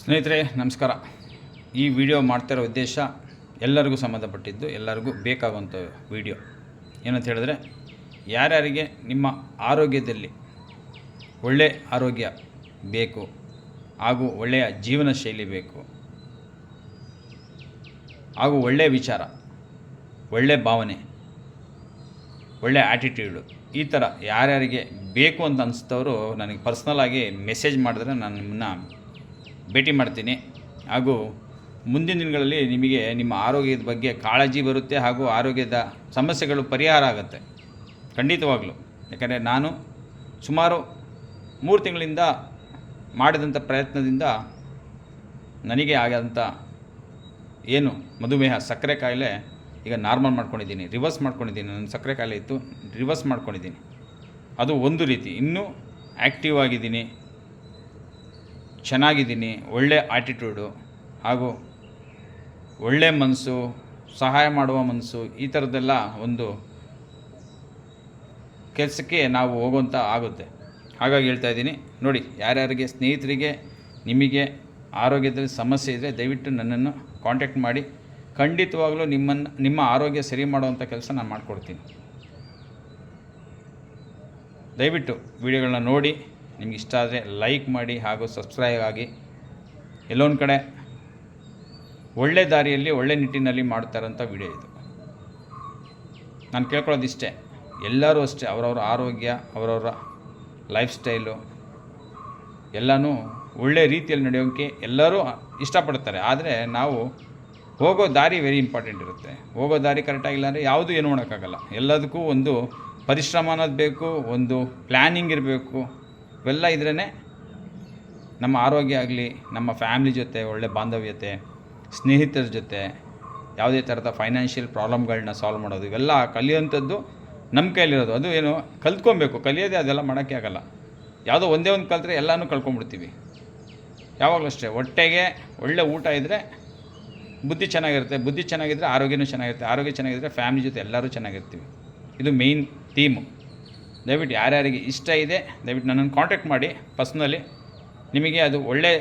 ಸ್ನೇಹಿತರೆ ನಮಸ್ಕಾರ. ಈ ವಿಡಿಯೋ ಮಾಡ್ತಿರೋ ಉದ್ದೇಶ ಎಲ್ಲರಿಗೂ ಸಂಬಂಧಪಟ್ಟಿದ್ದು, ಎಲ್ಲರಿಗೂ ಬೇಕಾಗುವಂಥ ವಿಡಿಯೋ ಏನಂತ ಹೇಳಿದ್ರೆ, ಯಾರ್ಯಾರಿಗೆ ನಿಮ್ಮ ಆರೋಗ್ಯದಲ್ಲಿ ಒಳ್ಳೆಯ ಆರೋಗ್ಯ ಬೇಕು ಹಾಗೂ ಒಳ್ಳೆಯ ಜೀವನ ಶೈಲಿ ಬೇಕು ಹಾಗೂ ಒಳ್ಳೆಯ ವಿಚಾರ, ಒಳ್ಳೆಯ ಭಾವನೆ, ಒಳ್ಳೆಯ ಆ್ಯಟಿಟ್ಯೂಡು, ಈ ಥರ ಯಾರ್ಯಾರಿಗೆ ಬೇಕು ಅಂತ ಅನಿಸ್ತವರು ನನಗೆ ಪರ್ಸ್ನಲಾಗಿ ಮೆಸೇಜ್ ಮಾಡಿದ್ರೆ ನಾನು ನಿಮ್ಮನ್ನ ಭೇಟಿ ಮಾಡ್ತೀನಿ. ಹಾಗೂ ಮುಂದಿನ ದಿನಗಳಲ್ಲಿ ನಿಮಗೆ ನಿಮ್ಮ ಆರೋಗ್ಯದ ಬಗ್ಗೆ ಕಾಳಜಿ ಬರುತ್ತೆ ಹಾಗೂ ಆರೋಗ್ಯದ ಸಮಸ್ಯೆಗಳು ಪರಿಹಾರ ಆಗುತ್ತೆ ಖಂಡಿತವಾಗಲೂ. ಯಾಕಂದರೆ ನಾನು ಸುಮಾರು 3 ತಿಂಗಳಿಂದ ಮಾಡಿದಂಥ ಪ್ರಯತ್ನದಿಂದ ನನಗೆ ಆದಂಥ ಏನು ಮಧುಮೇಹ, ಸಕ್ಕರೆ ಕಾಯಿಲೆ ಈಗ ನಾರ್ಮಲ್ ಮಾಡ್ಕೊಂಡಿದ್ದೀನಿ, ರಿವರ್ಸ್ ಮಾಡ್ಕೊಂಡಿದ್ದೀನಿ. ನನ್ನ ಸಕ್ಕರೆ ಕಾಯಿಲೆ ಇತ್ತು, ರಿವರ್ಸ್ ಮಾಡ್ಕೊಂಡಿದ್ದೀನಿ. ಅದು ಒಂದು ರೀತಿ. ಇನ್ನೂ ಆ್ಯಕ್ಟಿವ್ ಆಗಿದ್ದೀನಿ, ಚೆನ್ನಾಗಿದ್ದೀನಿ, ಒಳ್ಳೆಯ ಆ್ಯಟಿಟ್ಯೂಡು ಹಾಗೂ ಒಳ್ಳೆಯ ಮನಸ್ಸು, ಸಹಾಯ ಮಾಡುವ ಮನಸ್ಸು, ಈ ಥರದ್ದೆಲ್ಲ ಒಂದು ಕೆಲಸಕ್ಕೆ ನಾವು ಹೋಗುವಂಥ ಆಗುತ್ತೆ. ಹಾಗಾಗಿ ಹೇಳ್ತಾ ಇದ್ದೀನಿ ನೋಡಿ, ಯಾರ್ಯಾರಿಗೆ ಸ್ನೇಹಿತರಿಗೆ ನಿಮಗೆ ಆರೋಗ್ಯದಲ್ಲಿ ಸಮಸ್ಯೆ ಇದ್ದರೆ ದಯವಿಟ್ಟು ನನ್ನನ್ನು ಕಾಂಟ್ಯಾಕ್ಟ್ ಮಾಡಿ. ಖಂಡಿತವಾಗಲೂ ನಿಮ್ಮ ಆರೋಗ್ಯ ಸರಿ ಮಾಡುವಂಥ ಕೆಲಸ ನಾನು ಮಾಡಿಕೊಡ್ತೀನಿ. ದಯವಿಟ್ಟು ವಿಡಿಯೋಗಳನ್ನ ನೋಡಿ, ನಿಮ್ಗೆ ಇಷ್ಟ ಆದರೆ ಲೈಕ್ ಮಾಡಿ ಹಾಗೂ ಸಬ್ಸ್ಕ್ರೈಬ್ ಆಗಿ. ಎಲ್ಲೊಂದು ಕಡೆ ಒಳ್ಳೆ ದಾರಿಯಲ್ಲಿ ಒಳ್ಳೆ ನಿಟ್ಟಿನಲ್ಲಿ ಮಾಡ್ತಾರಂಥ ವಿಡಿಯೋ ಇದು. ನಾನು ಕೇಳ್ಕೊಳ್ಳೋದಿಷ್ಟೇ, ಎಲ್ಲರೂ ಅಷ್ಟೇ ಅವರವರ ಆರೋಗ್ಯ, ಅವರವರ ಲೈಫ್ ಸ್ಟೈಲು ಎಲ್ಲನೂ ಒಳ್ಳೆ ರೀತಿಯಲ್ಲಿ ನಡೆಯೋಕ್ಕೆ ಎಲ್ಲರೂ ಇಷ್ಟಪಡ್ತಾರೆ. ಆದರೆ ನಾವು ಹೋಗೋ ದಾರಿ ವೆರಿ ಇಂಪಾರ್ಟೆಂಟ್ ಇರುತ್ತೆ. ಹೋಗೋ ದಾರಿ ಕರೆಕ್ಟಾಗಿಲ್ಲ ಅಂದರೆ ಯಾವುದೂ ಏನು ಮಾಡೋಕ್ಕಾಗಲ್ಲ. ಎಲ್ಲದಕ್ಕೂ ಒಂದು ಪರಿಶ್ರಮ ಅನ್ನೋದು ಬೇಕು, ಒಂದು ಪ್ಲ್ಯಾನಿಂಗ್ ಇರಬೇಕು. ಇವೆಲ್ಲ ಇದ್ರೇ ನಮ್ಮ ಆರೋಗ್ಯ ಆಗಲಿ, ನಮ್ಮ ಫ್ಯಾಮ್ಲಿ ಜೊತೆ ಒಳ್ಳೆ ಬಾಂಧವ್ಯತೆ, ಸ್ನೇಹಿತರ ಜೊತೆ ಯಾವುದೇ ಥರದ ಫೈನಾನ್ಷಿಯಲ್ ಪ್ರಾಬ್ಲಮ್ಗಳನ್ನ ಸಾಲ್ವ್ ಮಾಡೋದು, ಇವೆಲ್ಲ ಕಲಿಯೋಂಥದ್ದು ನಮ್ಮ ಕೈಲಿರೋದು. ಅದು ಏನು ಕಲ್ತ್ಕೊಬೇಕು, ಕಲಿಯೋದೇ ಅದೆಲ್ಲ ಮಾಡೋಕ್ಕೆ ಆಗಲ್ಲ. ಯಾವುದೋ ಒಂದೇ ಒಂದು ಕಲಿತ್ರೆ ಎಲ್ಲನೂ ಕಳ್ಕೊಂಡ್ಬಿಡ್ತೀವಿ. ಯಾವಾಗಲೂ ಅಷ್ಟೇ, ಹೊಟ್ಟೆಗೆ ಒಳ್ಳೆ ಊಟ ಇದ್ದರೆ ಬುದ್ಧಿ ಚೆನ್ನಾಗಿರುತ್ತೆ, ಬುದ್ಧಿ ಚೆನ್ನಾಗಿದ್ದರೆ ಆರೋಗ್ಯನೂ ಚೆನ್ನಾಗಿರುತ್ತೆ, ಆರೋಗ್ಯ ಚೆನ್ನಾಗಿದ್ದರೆ ಫ್ಯಾಮ್ಲಿ ಜೊತೆ ಎಲ್ಲರೂ ಚೆನ್ನಾಗಿರ್ತೀವಿ. ಇದು ಮೇಯ್ನ್ ಥೀಮು. ದಯವಿಟ್ಟು ಯಾರ್ಯಾರಿಗೆ ಇಷ್ಟ ಇದೆ ದಯವಿಟ್ಟು ನನ್ನನ್ನು ಕಾಂಟ್ಯಾಕ್ಟ್ ಮಾಡಿ ಪರ್ಸ್ನಲಿ. ನಿಮಗೆ ಅದು ಒಳ್ಳೆ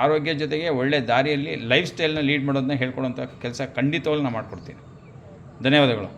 ಆರೋಗ್ಯ ಜೊತೆಗೆ ಒಳ್ಳೆ ದಾರಿಯಲ್ಲಿ ಲೈಫ್ ಸ್ಟೈಲ್ನ ಲೀಡ್ ಮಾಡೋದನ್ನ ಹೇಳ್ಕೊಡೋಂಥ ಕೆಲಸ ಖಂಡಿತವಾಗ್ಲೂ ನಾನು ಮಾಡಿಕೊಡ್ತೀನಿ. ಧನ್ಯವಾದಗಳು.